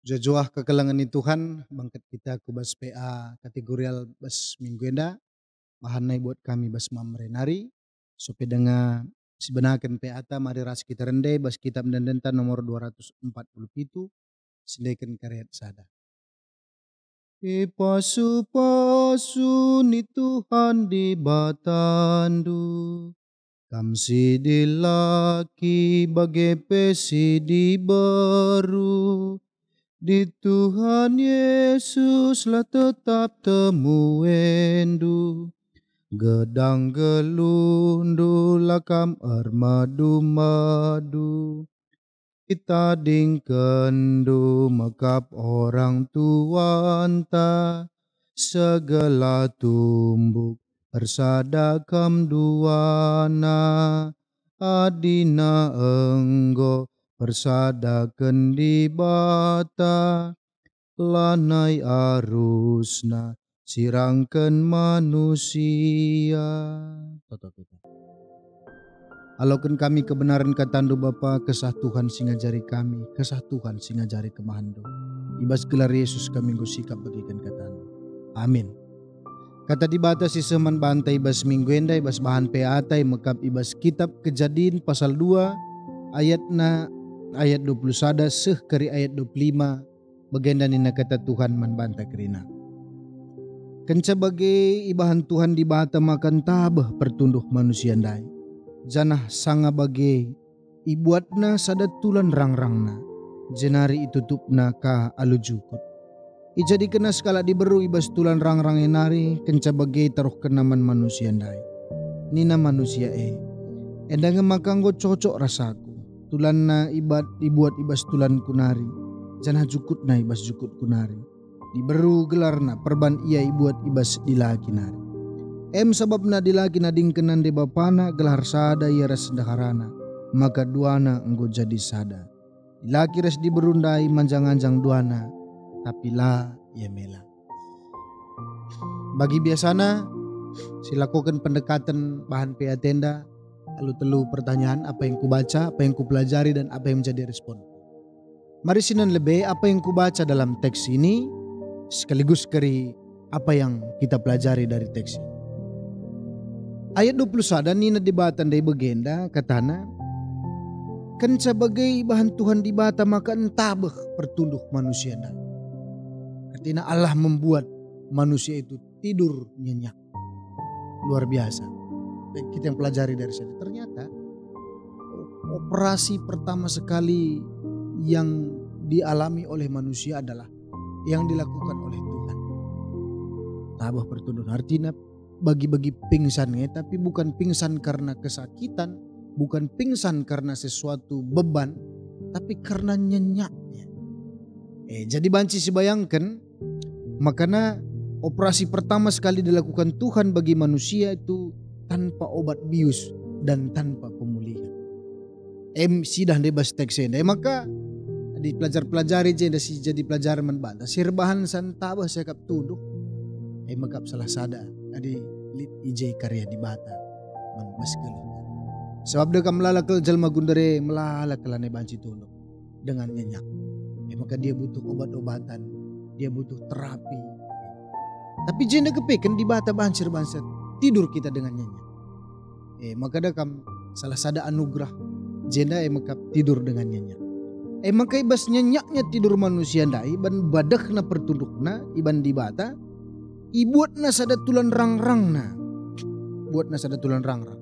Jojoah kekelangan ni Tuhan, bangkat kita ku bas PA kategorial bas minggu enda, bahanai buat kami bas mamrenari, supaya dengar sebenarkan PA ta mari ras kita rendai bas kitab dan denta nomor 247, silekan karyat sada. Ipasu-pasu ni Tuhan di batandu, kamsi dilaki bagai pesi di baru. Di Tuhan Yesus lah tetap temuendu, gedang gelundu lakam armadu-madu. Kita dingkendu makap orang tuanta, segala tumbuk persadakam duana, adina enggo persadakan di bata, lanai arusna sirangkan manusia. Toto kita. Alaukan kami kebenaran katandu Bapa, kesah Tuhan singajari kami, kesah Tuhan singajari kemahandu. Ibas gelar Yesus kami sikap bagikan katandu. Amin. Kata dibatasi seman bantai ibas minggu enda ibas bahan peatai mekap ibas kitab Kejadian pasal 2 ayat 21 seh keri ayat 25 bagenda nina kata Tuhan man banta kerina. Kenca bagi ibahan Tuhan di bata makan tabah pertunduh manusia ndai. Janah sanga bagi ibuatna sada tulan rangrangna, jenari itutupna ka alujukut. Ijadi kena skala diberu ibas tulan rangrang enari kenca bagi taruh kenaman manusia ndai. Nina manusia endanga makanggo cocok rasaku. Tulan na ibuat ibas tulan kunari, janah jukut na ibas jukut kunari. Diberu gelar na perban ia ibuat ibas dilaki nari. Sebab na dilaki na dingkenan de bapana gelar sada ia ras daharana, maka duana enggo jadi sada. Dilaki ras diberundai manjang-anjang duana, tapi la ia mela. Bagi biasana silakukan pendekatan bahan PA tenda, lalu telu pertanyaan apa yang kubaca, apa yang kupelajari dan apa yang menjadi respon. Mari sinan lebih apa yang kubaca dalam teks ini sekaligus keri apa yang kita pelajari dari teks ini. Ayat 21 nina dibatan dari begenda katana, kenca bagai bahan Tuhan dibata maka entabeh pertunduh manusia dah. Artinya Allah membuat manusia itu tidur nyenyak. Luar biasa. Kita yang pelajari dari sini. Ternyata operasi pertama sekali yang dialami oleh manusia adalah yang dilakukan oleh Tuhan. Tabah pertunduh. Artinya bagi-bagi pingsannya, tapi bukan pingsan karena kesakitan, bukan pingsan karena sesuatu beban, tapi karena nyenyaknya. Jadi banci bayangkan, makanya operasi pertama sekali dilakukan Tuhan bagi manusia itu tanpa obat bius dan tanpa pemulihan. Sidah debas teksnya, maka di pelajar-pelajari jadi pelajaran menbanta. Sirbahan santabah sekap tuduh, makap salah sada. Adi lit ijay karya di bata man maskelut. Sebab dia melalakal jalma gundare melalakalan banci tulok dengan nyenyak. Maka dia butuh obat-obatan, dia butuh terapi. Tapi jenda kepekan di bata bancir bangsa tidur kita dengan nyenyak. Maka dia salah sada anugerah jenda maka tidur dengan nyenyak. Maka ibas nyenyaknya tidur manusia ndai ban badakna pertundukna iban di bata. Ibuatna sada tulan rangrangna, buatna sada tulan rangrang.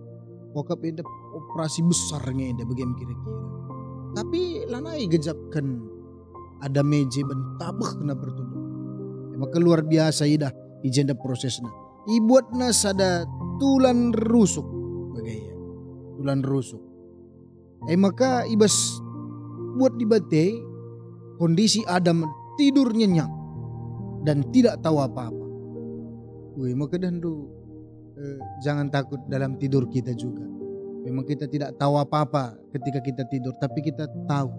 Wakap eda operasi besarnya eda bagian kira-kira. Tapi lanai gejapkan ada meje ben tabah kena bertunduk. Maka luar biasa ida ijenda prosesnya. Ibuatna sada tulan rusuk bagaya, tulan rusuk. Maka ibas buat dibate kondisi Adam tidur nyenyak dan tidak tahu apa-apa. Maka dandu jangan takut dalam tidur kita juga. Memang kita tidak tahu apa-apa ketika kita tidur, tapi kita tahu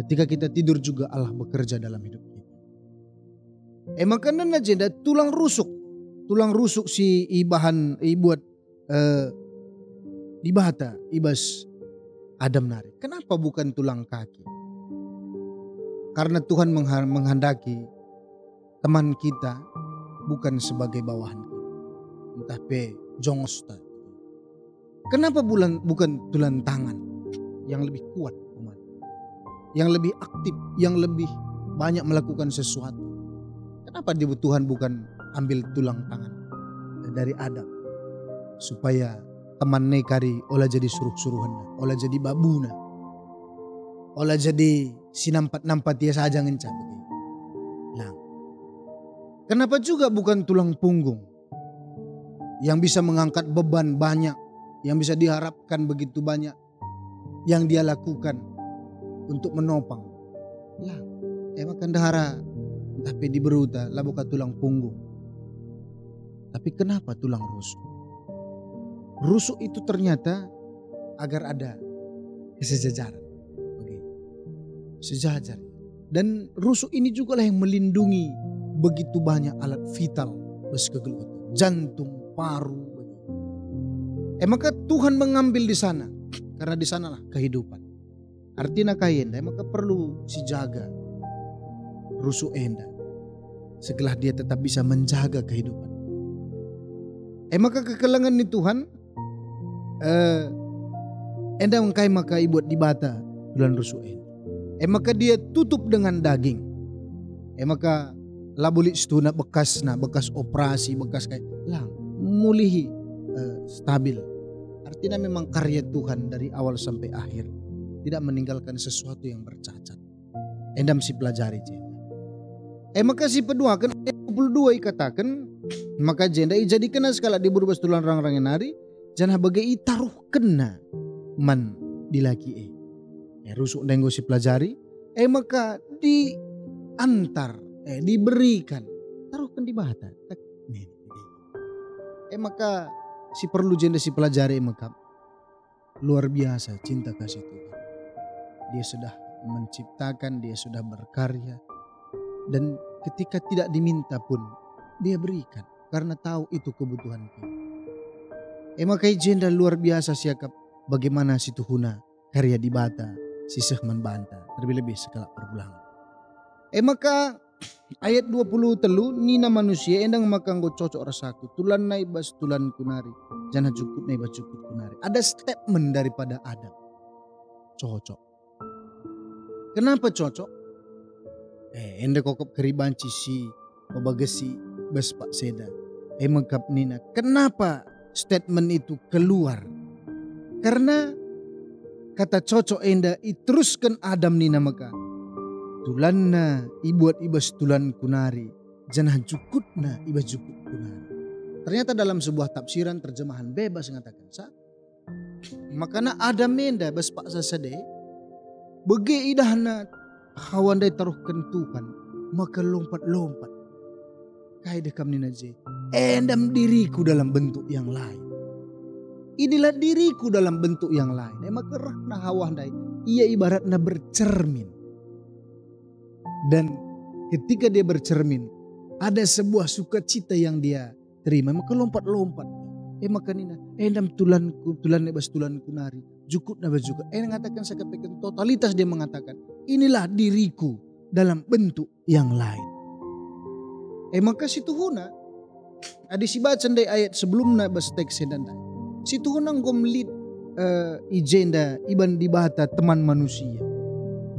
ketika kita tidur juga Allah bekerja dalam hidup kita. Maka nana jenda tulang rusuk si ibahan ibuat dibata ibas Adam nari. Kenapa bukan tulang kaki? Karena Tuhan menghendaki teman kita bukan sebagai bawahan kita. Entah pe jongos. Kenapa bukan tulang tangan yang lebih kuat, teman, yang lebih aktif, yang lebih banyak melakukan sesuatu? Kenapa Tuhan bukan ambil tulang tangan dari Adam supaya teman nekari olah jadi suruh-suruhan, olah jadi babuna, olah jadi sinampat-nampat dia saja ngencap. Nah, kenapa juga bukan tulang punggung yang bisa mengangkat beban banyak, yang bisa diharapkan begitu banyak yang dia lakukan untuk menopang? Lah, makan dahara tapi di beruta lah bukan tulang punggung. Tapi kenapa tulang rusuk? Rusuk itu ternyata agar ada kesejajaran. Sejajar. Dan rusuk ini juga lah yang melindungi begitu banyak alat vital bes kegelutan, jantung, paru. Maka Tuhan mengambil di sana karena di sanalah kehidupan. Artinya kayenda maka perlu si jaga rusuk enda setelah dia tetap bisa menjaga kehidupan. Maka kekelangan ni Tuhan enda mengkai maka ibuat di bata bulan rusuk enda. Maka dia tutup dengan daging. Maka labulik stuna bekas operasi, bekas kayak lang mulihi stabil. Artinya memang karya Tuhan dari awal sampai akhir, tidak meninggalkan sesuatu yang bercacat. Endam si pelajari jenda. Maka si pedua kan 22 ikatakan maka jenda jadi kena sekala di berubah tulang rang-rangin hari jangan bagai taruh kena man dilaki rusuk nenggo si pelajari maka diantar diberikan taruhkan di bata maka si perlu jenda si pelajari maka luar biasa cinta kasih Tuhan. Dia sudah menciptakan, dia sudah berkarya, dan ketika tidak diminta pun dia berikan karena tahu itu kebutuhan kita. Maka jenda luar biasa siakap bagaimana si Tuhuna karya di bata si sehman banta terlebih-lebih sekala perbulangan. Maka ayat 20 telu nina manusia endang makanggo cocok rasaku tulan naibas tulan kunari jangan cukup naibas cukup kunari. Ada statement daripada Adam cocok. Kenapa cocok? Ende kokop keribanci si pabagesi bas pak seda. Mengkap nina. Kenapa statement itu keluar? Karena kata cocok enda iteruskan Adam nina maka tulanna ibuat ibas tulan kunari jangan cukutna ibas cukut kunari. Ternyata dalam sebuah tafsiran terjemahan bebas mengatakan makana Adam enda bas pak sasade bege idahna hawan day taruhkan Tuhan maka lompat-lompat kaya dekam nina je endam diriku dalam bentuk yang lain. Inilah diriku dalam bentuk yang lain. Maka rahna hawa day ia ibaratnya bercermin. Dan ketika dia bercermin ada sebuah sukacita yang dia terima maka lompat-lompat. Maka nina endam tulanku tulan nebas tulan kunari jukut nabas juga. Mengatakan sekepekan totalitas dia mengatakan inilah diriku dalam bentuk yang lain. Maka si Tuhuna ada si baca dari ayat sebelumnya bas teks dan si Tuhuna ngomlit ijenda iban di bata teman manusia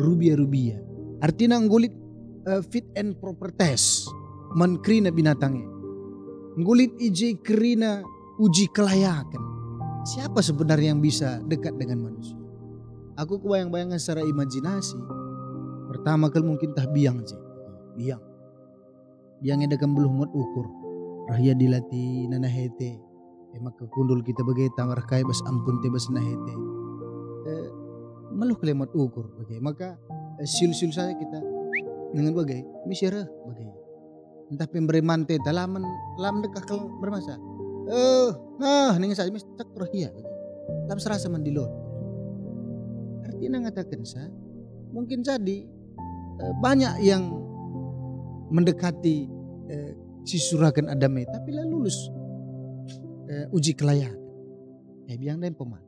rubia artinya ngulit fit and proper test man krina binatangnya ngulit ije krina uji kelayakan siapa sebenarnya yang bisa dekat dengan manusia. Aku kebayang-bayangan secara imajinasi pertama kali mungkin tah biang biangnya dekam belum ngot ukur rahya dilati nana hete maka kundul kita bagai tamar kai bas ampun te bas nahete malu kelemat ukur bagai maka sil-sil saya kita dengan bagai misyara bagai entah pemberi mante dalaman lam dekah kel bermasa ning saja mis tak rahia lam serasa mandilon artinya ngatakan mungkin jadi banyak yang mendekati si suragan Adame tapi lah lulus uji kelayakan biang dan peman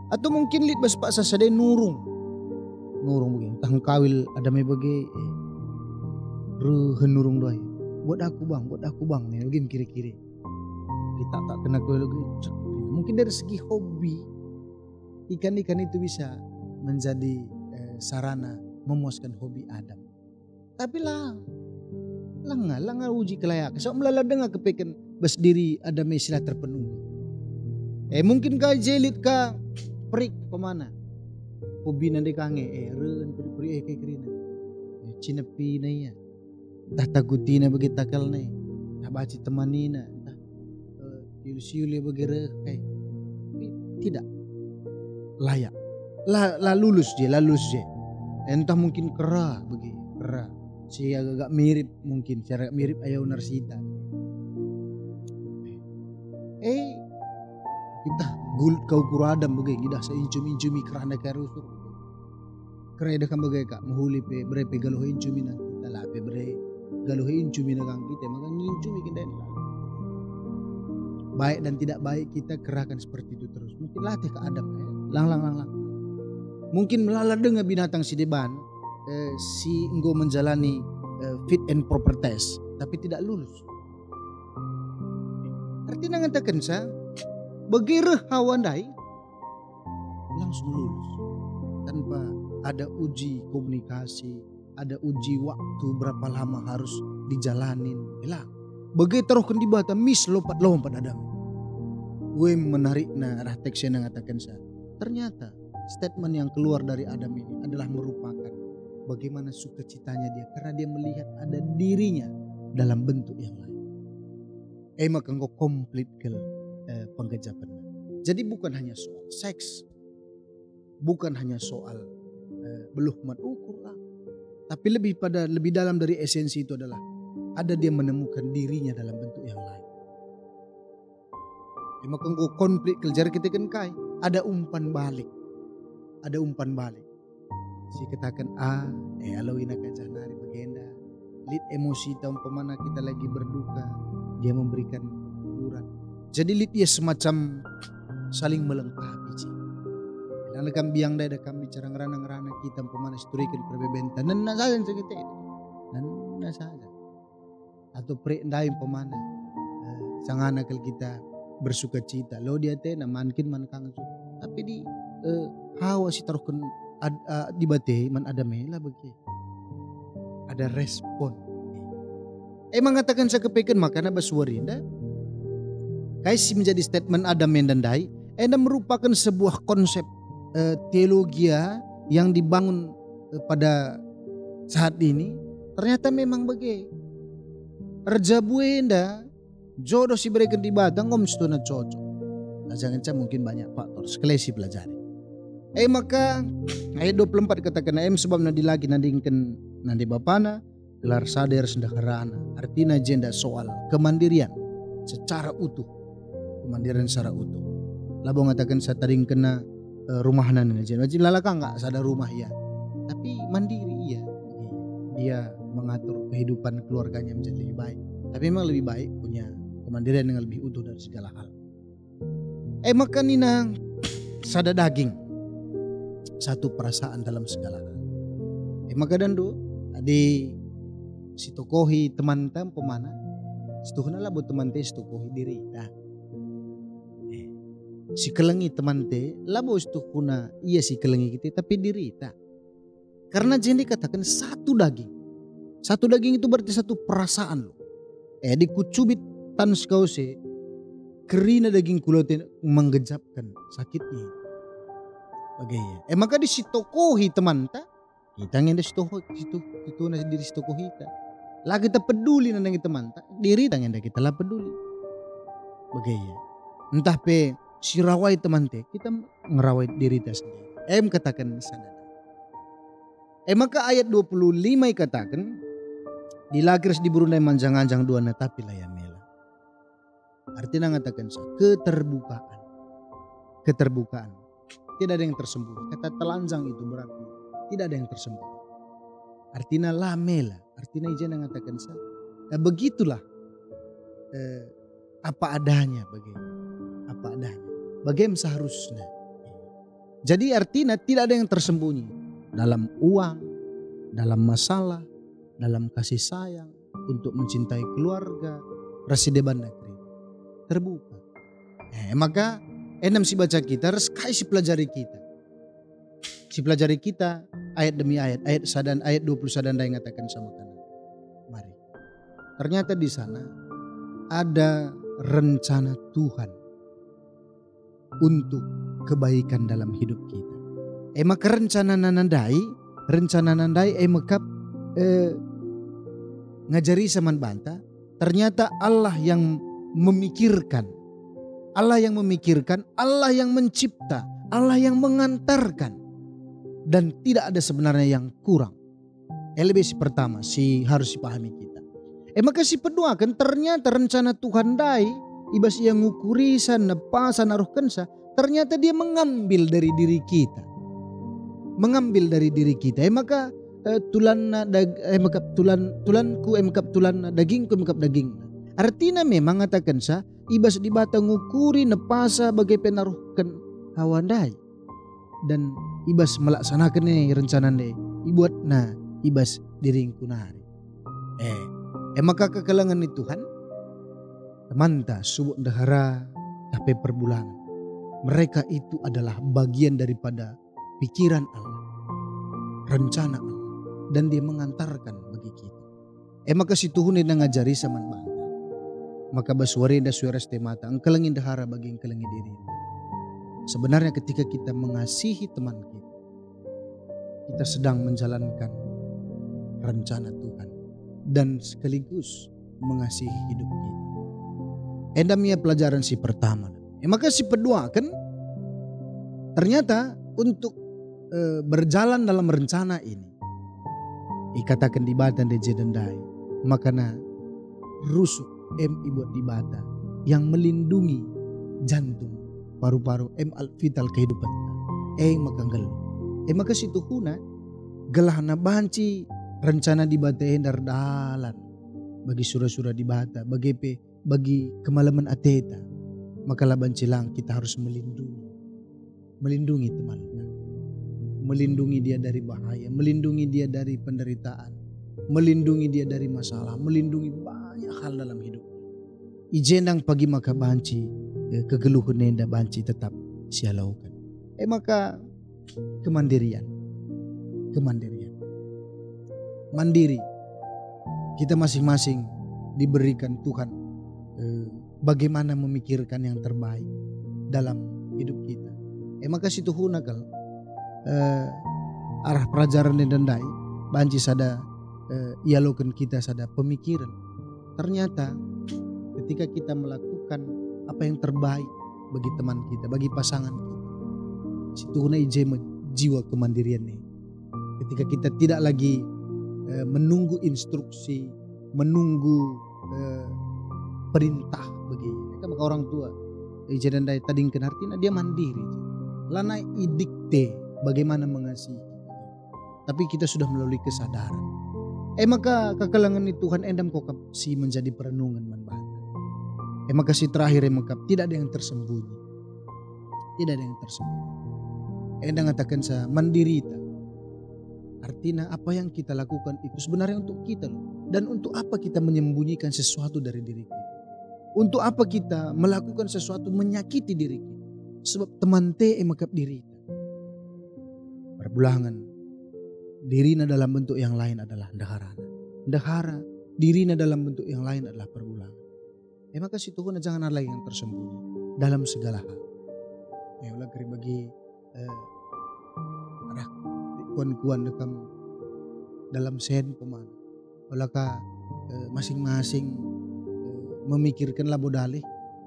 atau mungkin lit bas pak sasade nurung nurung begini. Tah kawil ada me bagi henurung doai. Buat aku bang. Nih begini kiri-kiri. Kita tak kena kawil lagi. Mungkin dari segi hobi ikan-ikan itu bisa menjadi sarana memuaskan hobi Adam. Tapi langa uji kelayakan. So melala dengar kepeken besdiri Adam istilah terpenuhi. Mungkin kau jelit ka perik pemana. Hobi nanti kange ren peri kayak kerina. Cinepi na ya. Dah takutina bagi takal na. Dah baca temanina. Dah siul-siul bagi kayak. Tidak layak. La lulus je. Entah mungkin kera bagi kera. Si agak mirip mungkin. Cara mirip ayau Narsita. Kita gulut kau kuradam bagai gidah seincumi kerana karusur. Kera dah kan bagai kak mahuli pe berepe galuh incumi nang kita lah pe bere galuh incumi nang kita maka ngincumi kita lah. Baik dan tidak baik kita kerahkan seperti itu terus. Mungkin latih ke Adam lang. Mungkin melala dengan binatang si deban si enggo menjalani fit and proper test tapi tidak lulus. Artinya ngatakan sa begireh hawandai langsung lulus tanpa ada uji komunikasi, ada uji waktu berapa lama harus dijalanin. Hilang. Bagi teruhkan di bata mis lompat Adam. Gue menarik na arah teksnya ngatakan sa. Ternyata statement yang keluar dari Adam ini adalah merupakan bagaimana sukacitanya dia karena dia melihat ada dirinya dalam bentuk yang lain. Maka engkau komplit ke penggejapan. Jadi bukan hanya soal seks, bukan hanya soal beluh mat ukur lah, tapi lebih dalam dari esensi itu adalah ada dia menemukan dirinya dalam bentuk yang lain. Maka engkau konflik kejar kita kan kai ada umpan balik, si katakan alawina kajah nari bagenda lit emosi tahun pemana kita lagi berduka dia memberikan hiburan. Jadi lit dia semacam saling melengkapi sih. Dan kami biang dah kami bicara ngerana kita pemana historikan perbebenta. Nana saja kita itu. Nana saja. Atau pre-ndai pemana sangana kalau kita bersuka cita. Lo dia teh mankin man kang tu. Tapi di hawa si taruhkan di bate man ada mela bagi. Ada respon. Mengatakan saya kepekan makanya basuarinda. Kaisi menjadi statement Adam dan Dai. Merupakan sebuah konsep teologia yang dibangun pada saat ini. Ternyata memang bagi. Erjabuenda jodoh si berikan di batang om stuna cocok. Nah, jangan mungkin banyak faktor. Sekali si pelajari. Maka ayat 24 katakan sebab nadi lagi nandingkan nadi bapana gelar sadar sendakarana. Artinya jenda soal kemandirian secara utuh. Kemandirian secara utuh. Labo ngatakan saya tadi kena rumahanan aja. Wajib lalaka enggak sadar rumah ya. Tapi mandiri iya. Dia mengatur kehidupan keluarganya menjadi lebih baik. Tapi memang lebih baik punya kemandirian yang lebih utuh dari segala hal. Maka nina sada daging. Satu perasaan dalam segala hal. Maka dandu adi si tokohi teman tam pemana. Setuhna lah buat teman teh tokohi diri. Nah. Si kelengi teman teh labo setuhna iya si kelengi kita tapi diri tak. Karena jadi katakan satu daging. Satu daging itu berarti satu perasaan lo. Dikucubit tan sekause kerina daging kulote menggejapkan sakitnya. Bagaimana? Maka di sitokohi teman ta kita ngende sitokohi itu nasi diri sitokohi ta. Lah kita peduli nandang teman ta diri ta ngende kita lah peduli. Bagaimana? Entah pe si rawai teman te kita ngerawai diri ta sendiri. Katakan sana. Maka ayat 25 katakan dilagres di burundai manjang-anjang dua netapi layam mela. Artinya ngatakan keterbukaan. Tidak ada yang tersembunyi. Kata telanjang itu berarti tidak ada yang tersembunyi. Artinya lamela. Artinya izin mengatakan begitulah apa adanya bagaimana seharusnya. Jadi artinya tidak ada yang tersembunyi. dalam uang, dalam masalah, dalam kasih sayang, untuk mencintai keluarga, rasideban negeri. Terbuka. Maka enam si baca kita, reskai si pelajari kita. Si pelajari kita ayat demi ayat, ayat 20 sadan yang mengatakan sama kanan. Mari. Ternyata di sana ada rencana Tuhan untuk kebaikan dalam hidup kita. Maka rencana nandai mekap ngajari saman banta. Ternyata Allah yang memikirkan, Allah yang mencipta, Allah yang mengantarkan, dan tidak ada sebenarnya yang kurang. Lebih si pertama harus dipahami kita. Maka si kedua kan ternyata rencana Tuhan dai ibas yang ngukurisan nepasan aruhkansa, ternyata dia mengambil dari diri kita. Maka tulanku dagingku daging. Artinya memang ngatakan sa ibas di bata ngukuri nepasa bagai penaruhkan hawandai, dan ibas melaksanakan nih rencana deh ibuat ibas diringku nari. Maka kekalangan itu Tuhan manta subuh dahara sampai perbulangan. Mereka itu adalah bagian daripada pikiran Allah, rencana Allah, dan dia mengantarkan bagi kita. Maka si Tuhan yang ngajari saman bangsa. Maka baswari da suaras temata engkelengin dahara bagi engkelengin diri. Sebenarnya ketika kita mengasihi teman kita, kita sedang menjalankan rencana Tuhan dan sekaligus mengasihi hidup kita. Endamnya pelajaran si pertama. Maka si kedua kan ternyata untuk berjalan dalam rencana ini ikatakan di batan de jedendai makana rusuk buat di bata yang melindungi jantung paru-paru vital kehidupan makanggal. Maka situ huna gelahna banci rencana di bata endar dalan bagi surah-surah di bata bagi kemalaman ateta. Maka laban cilang kita harus melindungi teman kita, melindungi dia dari bahaya, melindungi dia dari penderitaan, melindungi dia dari masalah, melindungi banyak hal dalam hidup. Ijenang pagi maka banci kegeluhan nenda banci tetap sialaukan. Maka kemandirian, mandiri. Kita masing-masing diberikan Tuhan bagaimana memikirkan yang terbaik dalam hidup kita. Maka situ hunakal arah pelajaran dan dendai banci sada ialokan kita sada pemikiran. Ternyata ketika kita melakukan apa yang terbaik bagi teman kita, bagi pasangan kita, situ huna jiwa kemandirian nih. Ketika kita tidak lagi menunggu instruksi, menunggu perintah bagi maka orang tua ijen dai tadingkeun artinya dia mandiri lana idikte bagaimana mengasihi, tapi kita sudah melalui kesadaran. Maka kekalangan itu Tuhan endam kokap si menjadi perenungan manbata. Maka si terakhir maka tidak ada yang tersembunyi, endang katakan sa mandirita. Artinya apa yang kita lakukan itu sebenarnya untuk kita loh. Dan untuk apa kita menyembunyikan sesuatu dari diri kita? Untuk apa kita melakukan sesuatu menyakiti diri kita? Sebab teman te emakap diri kita. Perbulangan dirina dalam bentuk yang lain adalah dahara. Dirina dalam bentuk yang lain adalah perbulangan. Maka situ pun jangan ada lagi yang tersembunyi dalam segala hal. Ulah keri bagi kuan-kuan dekam dalam sen pemana. Olahkah masing-masing memikirkan labodalih,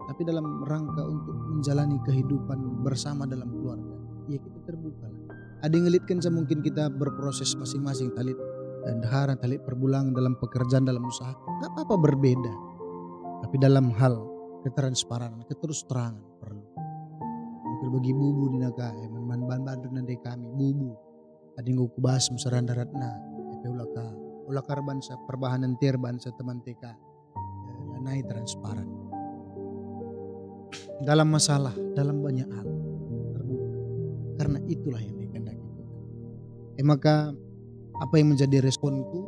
tapi dalam rangka untuk menjalani kehidupan bersama dalam keluarga. Ya kita terbuka lah. Ada yang ngelitkan mungkin kita berproses masing-masing talit dan dahara, talit perbulangan dalam pekerjaan, dalam usaha. Gak apa-apa berbeda. Tapi dalam hal keteransparan, keterus terangan perlu. Bagi bubu di naga, man-man-man nanti kami bubu. Adi nguku bahas musaran daratna, ulah karban sa perbahanan tirban sa teman TK, lanai transparan. Dalam masalah, dalam banyak hal terbuka. Karena itulah yang dikehendaki Tuhan. Maka apa yang menjadi responku?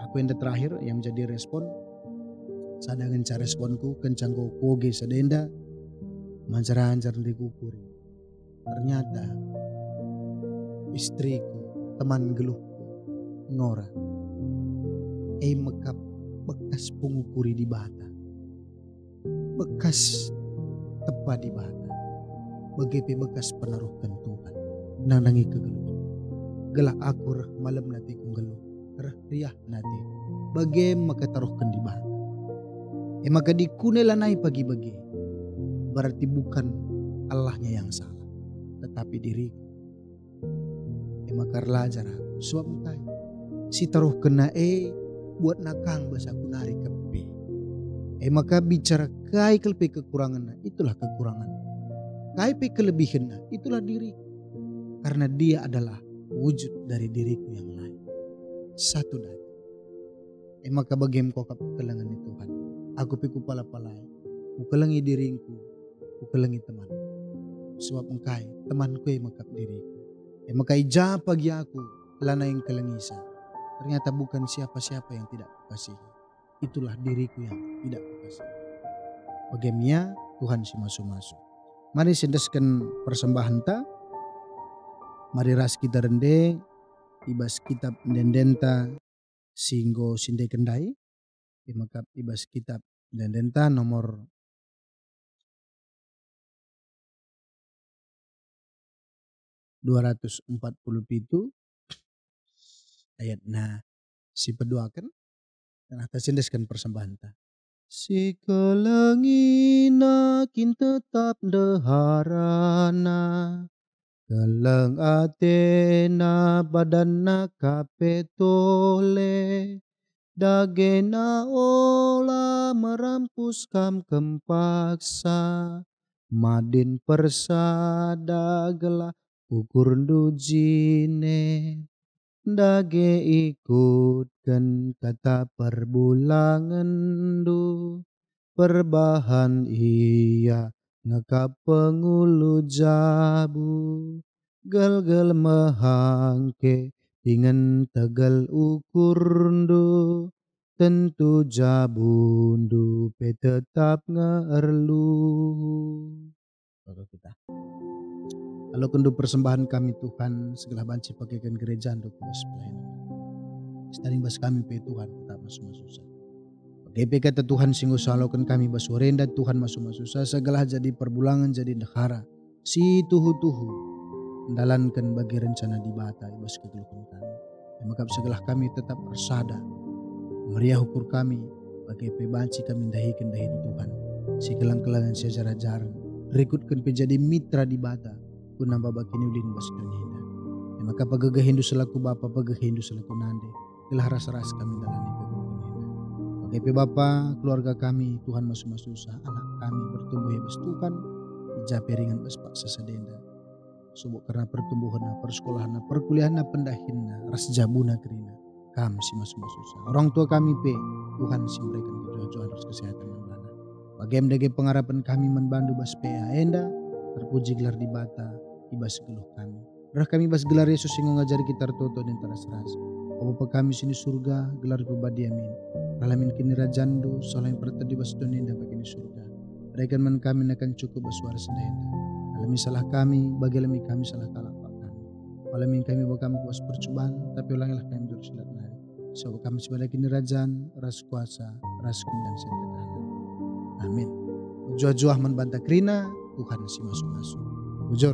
Aku yang terakhir yang menjadi respon. Sadangan cara responku kencang ko koge sadenda mancar-ancar di kupuri. Ternyata istriku, teman geluhku, Nora, mekap bekas pengukuri di bata, bekas tepa di bata, begitu bekas penaruhkan Tuhan, nanangi kegeluhan. Gelak aku reh malam nanti kunggeluh, reh riah nanti, bagai maka taruhkan di bata. Maka dikunelanai pagi-pagi, berarti bukan Allahnya yang salah, tetapi diriku. Maka lajar aku, suap mukai, si taruh kena buat nakang bahasa aku nari kepe. Maka bicara kai kelpe kekurangan, itulah kekurangan. Kai pe kelebihan, itulah diriku. Karena dia adalah wujud dari diriku yang lain. Satu dari. Maka bagim kokap kelangan Tuhan. Aku piku pala-palai. Kukelangi diriku. Kukelangi teman. Sebab engkai temanku yang mekap diriku. Maka ija pagi aku lana yang kelengisa. Ternyata bukan siapa-siapa yang tidak kukasihi. Itulah diriku yang tidak kukasihi. Bagaimana Tuhan si masuk-masuk. Mari sendeskan persembahan ta. Mari ras kita rende. Ibas kitab dendenta singgo sinde kendai. Maka ibas kitab dendenta nomor 247 ayat si peduakan dan atas sendeskan persembahan ta. Si kelengina kin tetap deharana, keleng atena badanna kapetole, dagena ola merampus kam kempaksa, madin persada gelah ukur dujine, dage ikutkan kata perbulangan du, perbahan iya ngekap pengulu jabu, gel-gel mehangke dengan tegal ukur du, tentu jabundu pe tetap ngerlu. Kalau kita kalau kendu persembahan kami Tuhan segala banci pakaikan gereja untuk bas pelayanan. Setaring bas kami pe Tuhan tetap masuk-masuk. Pakai kata Tuhan singgo salokan kami bas warenda Tuhan masuk-masuk segala jadi perbulangan jadi negara. Si tuhu-tuhu mendalankan bagi rencana di bata bas kegeluhan kami. Maka segala kami tetap bersada. Meriah ukur kami bagi pebanci kami dahikan dahi Tuhan. Si kelang-kelangan sejarah jarang. Rekutkan menjadi mitra di bata. Ku nambah bakini ulin bas dunia. Maka pagagahindu selaku bapa pagagahindu selaku nande. Telah ras-ras kami dalani kegeluhan. Bagi bapa keluarga kami Tuhan masuk-masuk anak kami bertumbuh bas Tuhan. Ija peringan bas pak sesedenda. Subuk karena pertumbuhan, persekolahan, perkuliahan, pendahinna, ras jabuna kerina. Kami si masuk-masuk. Orang tua kami pe Tuhan si memberikan kejujuran harus kesehatan yang lana. Bagaimana dage pengharapan kami membantu bas PA enda terpuji gelar di bata ibas geluh kami. Rah kami bas gelar Yesus yang ngajari kita toto dan teras-ras. Bapa kami sini surga gelar kubadi amin. Alamin kini rajandu soal yang pertadi bas dunia dan begini surga. Rekan man kami akan cukup bersuara sedenda. Alami salah kami bagi alami kami salah kalah kami. Alamin kami bahwa kami kuas percobaan tapi ulangilah kami bersilat nari. Sebab kami sebagai kini rajan ras kuasa ras kemudian sederhana. Amin. Jua-juah membantah kerina Tuhan si masuk-masuk. Bujur.